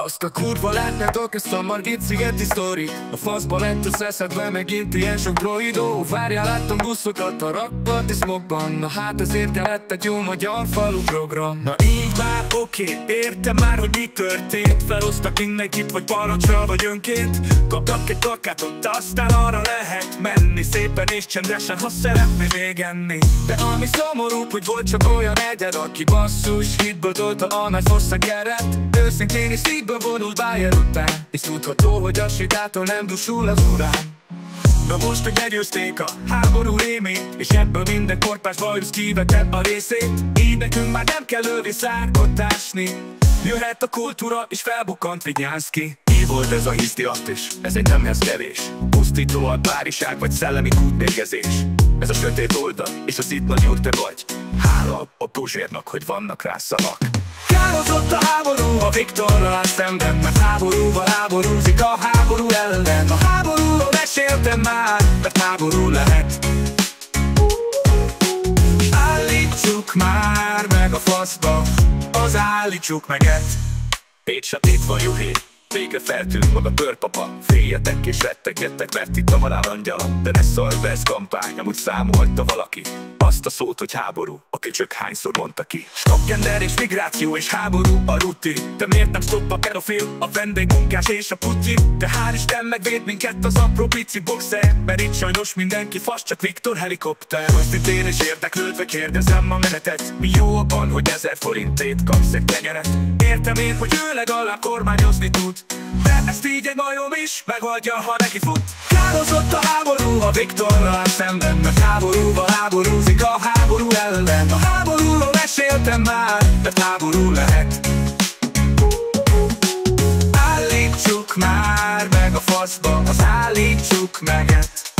Azt a kurva látnátok, ezt a Margit szigeti sztori. A faszba lett az eszedbe megint ilyen sok droidó. Várjál, láttam buszokat a rakparti smogban. Na hát ezért kellett egy jó magyar falu program. Na így már oké, értem már, hogy mi történt. Felosztak mindenkit, vagy parancsra, vagy önként. Kaptak egy plakátot, aztán arra lehet menni szépen és csendesen, ha szeretné még enni. De ami szomorúbb, hogy volt csak olyan egyed, aki basszus hitből tolta a nagy fosszakeret. Őszintén is szívből vonul Bayer után, és tudható, hogy a sétától nem dusul az urán. Na most, hogy legyőzték a háború rémét, és ebből minden korpás bajusz kivette a részét, így nekünk már nem kell lövészárkot ásni. Jöhet a kultúra, és felbukkant Vignyánszky. Így volt ez a hisztiat, és ez egy nemhez kevés. Pusztító a báriság, vagy szellemi kútmérgezés. Ez a sötét oldal, és az itt nagy úr te vagy. Hála a Puzsérnak, hogy vannak rá szavak. Kározott a háború a Viktorral szemben, mert háborúval háborúzik a háború ellen. A háborúról meséltem már, mert háború lehet. Állítsuk már meg a faszba, az állítsuk meget. Pécs itt van Juhé, végre feltűnt maga bőrpapa. Féljetek és rettegjetek, mert itt a valálangyala. De ne szarj be, ez kampány, amúgy számolta valaki azt a szót, hogy háború, a köcsök hányszor mondta ki. Stockgender és migráció és háború a rutin. De miért nem stopp a pedofil, a vendégmunkás és a Putyin? De hál' Isten megvéd minket az apró pici boxer, mert itt sajnos mindenki fasz, csak Viktor helikopter. Őszintén és érdeklődve kérdezem a menetet, mi jó abban, hogy 1000 forintért kapsz egy tenyeret? Értem én, hogy ő legalább kormányozni tud, de ezt így egy majom is megoldja, ha neki fut. Kározott a háború a Viktorral szemben, mert háborúval háborúzik a háború ellen. A háborúról meséltem már, mert háború lehet. Állítsuk már meg a faszba, az állítsuk meget.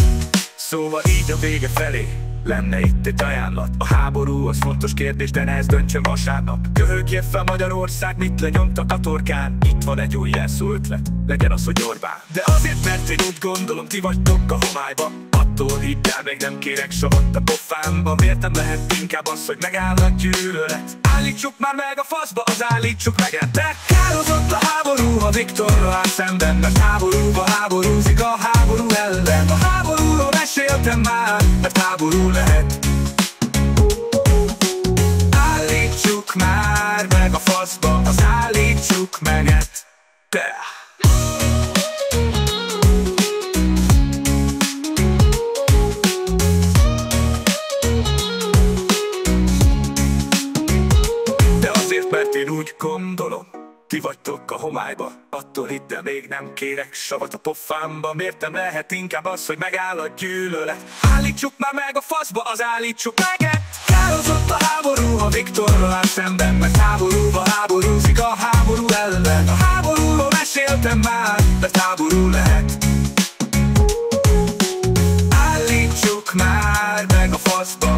Szóval így a vége felé lenne itt egy ajánlat. A háború az fontos kérdés, de ne ezt döntsön vasárnap. Köhögje fel Magyarország, mit lenyomtak a torkán. Itt van egy új jelszó ötlet, legyen az, hogy Orbán. De azért, mert én úgy gondolom, ti vagytok a homályba. Attól hidd el, még nem kérek savat a pofámba. Miért nem lehet inkább az, hogy megáll a gyűlölet? Állítsuk már meg a faszba, az állítsuk meget. De kározott a háború a Viktorral szemben, mert háborúval háborúzik a háború ellen. A háborúról meséltem már, mert háború lehet. Állítsuk már meg a faszba, az állítsuk meget. De azért, mert én úgy gondolom, ti vagytok a homályba. Attól hidd el, még nem kérek savat a pofámba. Miért nem lehet inkább az, hogy megáll a gyűlölet? Állítsuk már meg a faszba, az állítsuk meget. Kározott a háború a Viktorral szemben, mert háborúval háborúzik a háború ellen. A háborúról meséltem már, mert háború lehet. Állítsuk már meg a faszba,